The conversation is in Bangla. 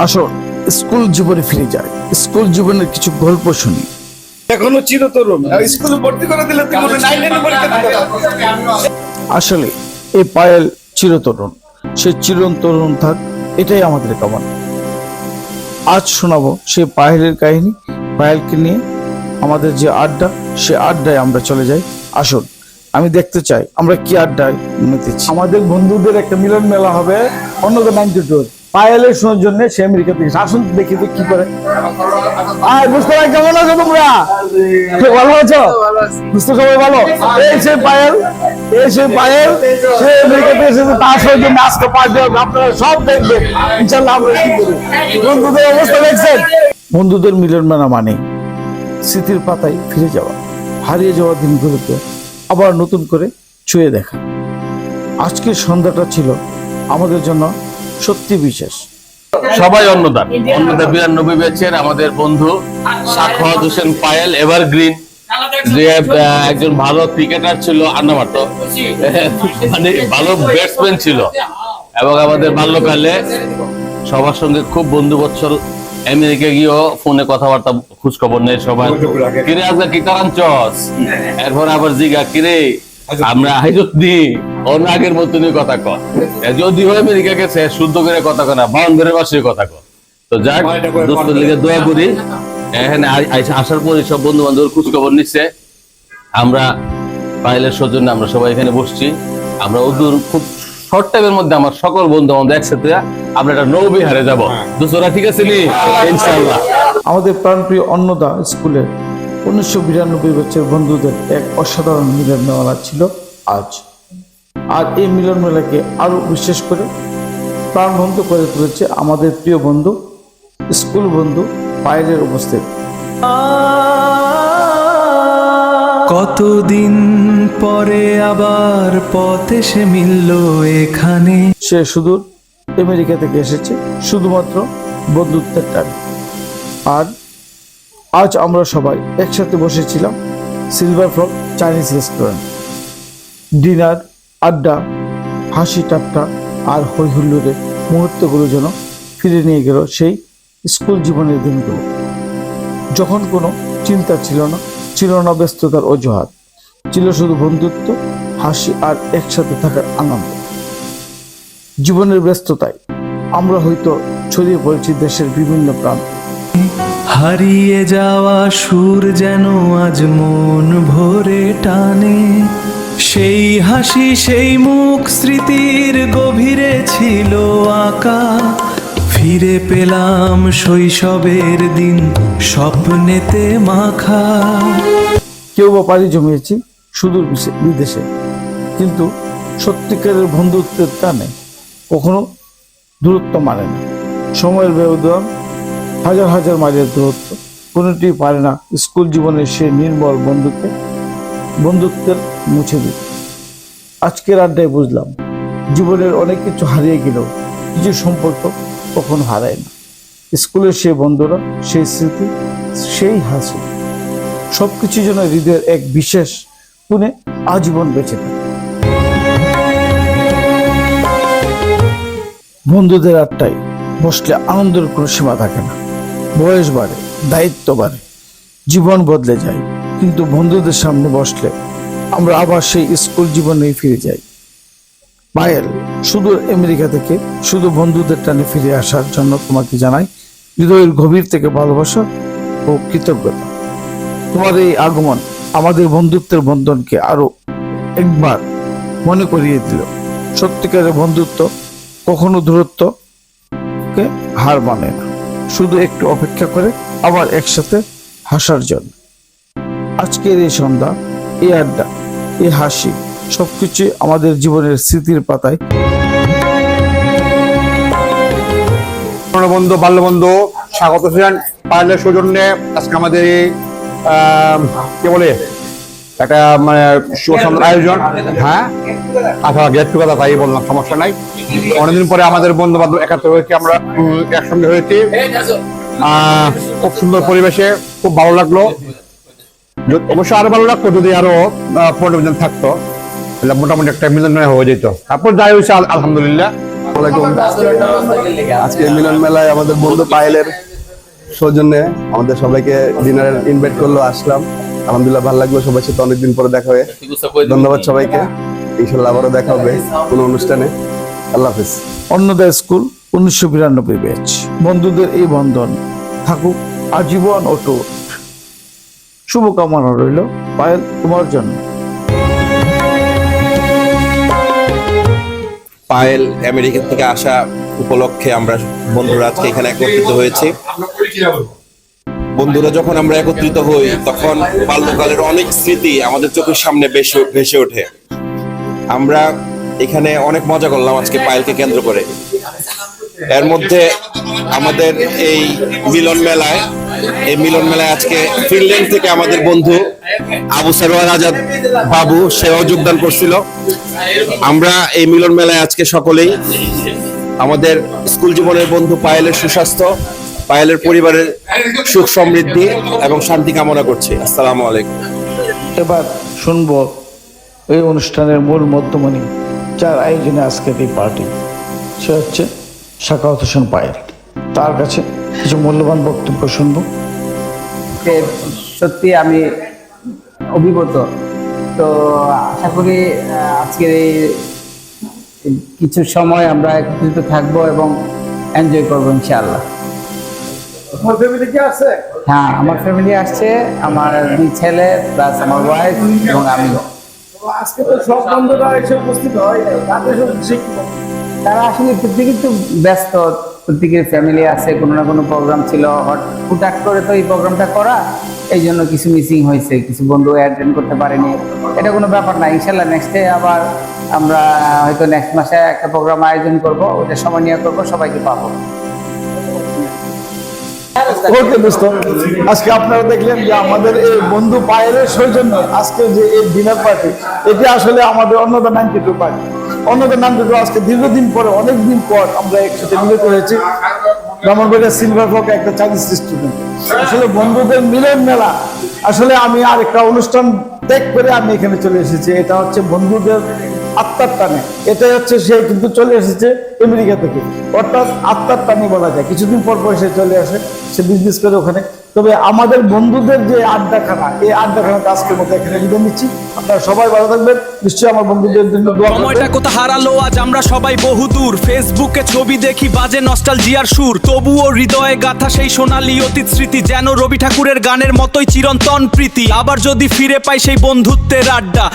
আসুন স্কুল জীবনে ফিরে যায়, স্কুল জীবনের কিছু গল্প শুনি। এখনো চিরতরুণ, স্কুলে ভর্তি করে দিলে তুই মনে নাই টেনে পরীক্ষা দিতে পারবি। আসলে এই পায়েল চিরতরুণ, সে চিরতরুণ থাক, এটাই আমাদের কামনা। আজ শোনাবো সেই পায়েলের কাহিনী। পায়েলকে নিয়ে আমাদের যে আড্ডা, সে আড্ডায় আমরা চলে যাই। আসুন, আমি দেখতে চাই আমরা কি আড্ডায় মেতেছি। আমাদের বন্ধুদের একটা মিলন মেলা হবে অন্যদের 92 পায়েলের শোনার জন্য, সে আমেরিকা থেকে। আসুন দেখি তো কি করে। বুঝতে পারি, কেমন আছো তোমরা? ভালো আছো? বুঝতে সবাই ভালো? এই সে পায়েল, এই সে পায়েল, সে আমেরিকাতে এসেছে, তার সঙ্গে আজকে পার্টি হবে। আপনারা সব দেখবেন ইনশাল্লাহ। আমরা কি করি, বন্ধুদের অবস্থা দেখছেন? বন্ধুদের মিলন মেলা মানে স্মৃতির পাতায় ফিরে যাওয়া, হারিয়ে যাওয়া দিনগুলোকে আবার নতুন করে ছুঁয়ে দেখা। আজকের সন্ধ্যাটা ছিল আমাদের জন্য সত্যি বিশেষ। সবাই অন্নদান 92 ব্যাচের আমাদের বন্ধু সাখাওয়াত হোসেন পায়েল এভারগ্রিন, যে একজন ভালো ক্রিকেটার ছিল, আন্না মারতো, মানে ভালো ব্যাটসম্যান ছিল, এবং আমাদের বাল্যকালে সবার সঙ্গে খুব বন্ধু বৎসল। আমেরিকা গিয়েও ফোনে কথাবার্তা, খোঁজ খবর নেই সবাই। কিরে আজকে কি কারণচস, এরপর আবার জিগা কিরে আমরা হাইজতনি অন্য আগের মতনই কথা কয়। যদিও আমেরিকা গেছে শুদ্ধ করে কথা কয় না, বাউন্ডারের বাসে কথা কয়। তো যাক, দোস্তের লিগে দোয়া করি। এখানে আসার পরে সব বন্ধু বান্ধব খোঁজ খবর নিচ্ছে। আমরা পায়েলের সৌজন্যে আমরা সবাই এখানে বসছি। আমরা ওদূর খুব শর্ট টাইমের মধ্যে আমার সকল বন্ধু আমাদের একসাথে আমরা একটা নৌবিহারে যাবো। দোস্তরা ঠিক আছে নি? ইনশাআল্লাহ। আমাদের প্রাণপ্রিয় অন্নদা স্কুলের 1992 ব্যাচের বন্ধুদের এক অসাধারণ মিলন মেলা ছিল আজ। আর এই মিলন মেলাকে আরো বিশেষ করে প্রাণবন্ত করে তুলেছে আমাদের প্রিয় বন্ধু, স্কুল বন্ধু পায়েলের উপস্থিতি। কতদিন পরে আবার পথ এসে মিলল এখানে। সে সুদূর আমেরিকা থেকে এসেছে শুধুমাত্র বন্ধুত্বের টানে। আর আজ আমরা সবাই একসাথে বসেছিলাম silver frog Chinese restaurant. Dinner, আড্ডা, হাসি ঠাট্টা আর হই হুল্লোড়ের মুহূর্তগুলো যেন ফিরে নিয়ে গেল সেই স্কুল জীবনের দিনগুলো, যখন কোনো চিন্তা ছিল না, ছিল না ব্যস্ততার অজুহাত, ছিল শুধু বন্ধুত্ব, হাসি আর একসাথে থাকার আনন্দ। জীবনের ব্যস্ততায় আমরা হয়তো ছড়িয়ে পড়েছি দেশের বিভিন্ন প্রান্তে। হারিয়ে যাওয়া সুর যেন আজ মন ভরে টানে। সেই হাসি, সেই মুখ স্মৃতির গভীরে ছিল আঁকা। ফিরে পেলাম শৈশবের দিন স্বপ্নেতে মাখা। কেউ বা পাড়ি জমিয়েছি সুদূর বিদেশে, কিন্তু সত্যিকারের বন্ধুত্বের টানে কখনো দূরত্ব মানে না। সময়ের ব্যবধান, হাজার হাজার মাইলের দূরত্ব, কোনোটি পারে না স্কুল জীবনের সে নির্মল বন্ধুত্বের মুছে দিতে। আজকের আড্ডায় বুঝলাম জীবনের অনেক কিছু হারিয়ে গেলেও কিছু সম্পর্ক কখনো হারায় না। স্কুলের সেই বন্ধুরা, সেই স্মৃতি, সেই হাসি, সবকিছু যেন হৃদয়ের এক বিশেষ কোণে আজীবন বেঁচে থাকে। বন্ধুদের আড্ডায় বসলে আনন্দের কোনো সীমা থাকে না। বয়স বাড়ে, দায়িত্ব বাড়ে, জীবন বদলে যায়, কিন্তু বন্ধুদের সামনে বসলে আমরা আবার সেই স্কুল জীবনেই ফিরে যাই। পায়েল, শুধু আমেরিকা থেকে শুধু বন্ধুদের টানে ফিরে আসার জন্য তোমাকে জানাই হৃদয়ের গভীর থেকে ভালোবাসা ও কৃতজ্ঞতা। তোমার এই আগমন আমাদের বন্ধুত্বের বন্ধনকে আরো একবার মনে করিয়ে দিল। সত্যিকারের বন্ধুত্ব কখনো দূরত্বকে হার মানে না, শুধু একটু অপেক্ষা করে আবার একসাথে হাসার জন্য। আজকের এই সন্ধ্যা, এই আড্ডা, এই হাসি, সবকিছু আমাদের জীবনের স্মৃতির পাতায়। বন্ধু, বাল্য বন্ধু স্বাগত হোসেন পায়েলের সৌজন্যে আজকে আমাদের এই কি বলে একটা মানে সুন্দর আয়োজন। হ্যাঁ, আচ্ছা, গেট টুগেদার, তাই বললাম, সমস্যা নাই। অনেকদিন পরে আমাদের বন্ধু বান্ধব একাত্তর হয়েছে, আমরা একসঙ্গে হয়েছি। খুব সুন্দর পরিবেশে, খুব ভালো লাগলো। অবশ্য আরো ভালো লাগতো যদি আরো 15 জন থাকতো, মোটামুটি একটা মিলন হয়ে যেত। তারপর যাই হয়েছে আলহামদুলিল্লাহ। আসসালামু আলাইকুম। আজকে মিলন মেলায় আমাদের বন্ধু পায়েলের সৌজন্যে আমাদের সবাইকে ডিনারে ইনভাইট করলো, আসলাম। আলহামদুলিল্লাহ ভালো লাগলো, সবার সাথে অনেকদিন পরে দেখা হয়ে। ধন্যবাদ সবাইকে, ইনশাল্লাহ আবারও দেখা হবে কোনো অনুষ্ঠানে। আল্লাহ হাফিজ। অন্নদা স্কুল 1992 ব্যাচ। বন্ধুদের এই বন্ধন থাকুক আজীবন অটুট। শুভকামনা রইল পায়েল তোমার জন্য। পায়েল আমেরিকা থেকে আসা উপলক্ষে আমরা বন্ধুরা আজকে এখানে একত্রিত হয়েছি। বন্ধুরা যখন আমরা একত্রিত হই তখন বাল্যকালের অনেক স্মৃতি আমাদের চোখের সামনে ভেসে ওঠে। আমরা এখানে অনেক মজা করলাম আজকে পায়েলকে কেন্দ্র করে। এর মধ্যে আমাদের এই মিলন মেলায় আজকে ফিনল্যান্ড থেকে আমাদের বন্ধু আবু সারোয়ার আজাদ বাবু সেও যোগদান করছিল। আমরা এই মিলন মেলায় আজকে সকলেই আমাদের স্কুল জীবনের বন্ধু পায়েলের সুস্বাস্থ্য, পায়েলের পরিবারের সুখ সমৃদ্ধি এবং শান্তি কামনা করছি। আসসালামু আলাইকুম। এবার শুনবো এই অনুষ্ঠানের মূল মধ্যমণি, যার আয়োজনে আজকের এই পার্টি। সে হচ্ছে সাখাওয়াত হোসেন পায়েল। তার কাছে কিছু মূল্যবান বক্তব্য শুনবো। সত্যি আমি অভিভূত। তো আশা করি আজকের এই কিছু সময় আমরা একত্রিত থাকবো এবং এনজয় করবো ইনশাআল্লাহ। হ্যাঁ, আমার ফ্যামিলি আসছে, আমার 2 ছেলে প্লাস আমার ওয়াইফ এবং আমিও। আজকে তো সব বন্ধুরা এসে উপস্থিত হয়, তারা আসলে প্রত্যেকে একটু ব্যস্ত, প্রত্যেকের ফ্যামিলি আছে, কোনো না কোনো প্রোগ্রাম ছিল, হুটহাট করে তো এই প্রোগ্রামটা করা, এই জন্য কিছু মিসিং হয়েছে, কিছু বন্ধু অ্যাটেন্ড করতে পারেনি। এটা কোনো ব্যাপার না, ইনশাল্লাহ নেক্সটে আবার আমরা হয়তো নেক্সট মাসে একটা প্রোগ্রাম আয়োজন করব, ওটা সময় নিয়ে করবো, সবাইকে পাবো। ওকে দোস্ত, আজকে আপনারা দেখলেন যে আমাদের এই বন্ধু পায়েলের সৌজন্যে আজকে যে এই ডিনার পার্টি, এটি আসলে আমাদের অন্নদা 92 পার্টি। অন্নদা 92 আজকে দীর্ঘদিন পরে, অনেকদিন পর আমরা একসাথে মিলিত হয়েছি। ব্রাহ্মণবাড়িয়া সিলভার ফক একটা চাইনিজ রেস্টুরেন্ট। আসলে বন্ধুদের মিলন মেলা। আসলে আমি আরেকটা অনুষ্ঠান ত্যাগ করে আমি এখানে চলে এসেছি। এটা হচ্ছে বন্ধুদের আত্মার টানে। এটাই হচ্ছে, সে কিন্তু চলে এসেছে আমেরিকা থেকে, অর্থাৎ আত্মার টানে বলা যায়। কিছুদিন পর পর সে চলে আসে, সে বিজনেস করে ওখানে। তবে আমাদের বন্ধুদের যে আড্ডাখানা, এই আড্ডাখানাটা আজকের মতো এখানে বিদায় নিচ্ছি। আপনারা সবাই ভালো থাকবেন, নিশ্চয়ই আমার বন্ধুদের জন্য দোয়া করবেন। সময়টা কোথা হারালো আজ আমরা সবাই বহুদূর। ফেসবুকে ছবি দেখি বাজে নস্টালজিয়ার সুর, তবুও হৃদয়ে গাথা সেই সোনালী অতীত স্মৃতি, যেন রবি ঠাকুরের গানের মতোই চিরন্তন প্রীতি। আবার যদি ফিরে পাই সেই বন্ধুত্বের আড্ডা,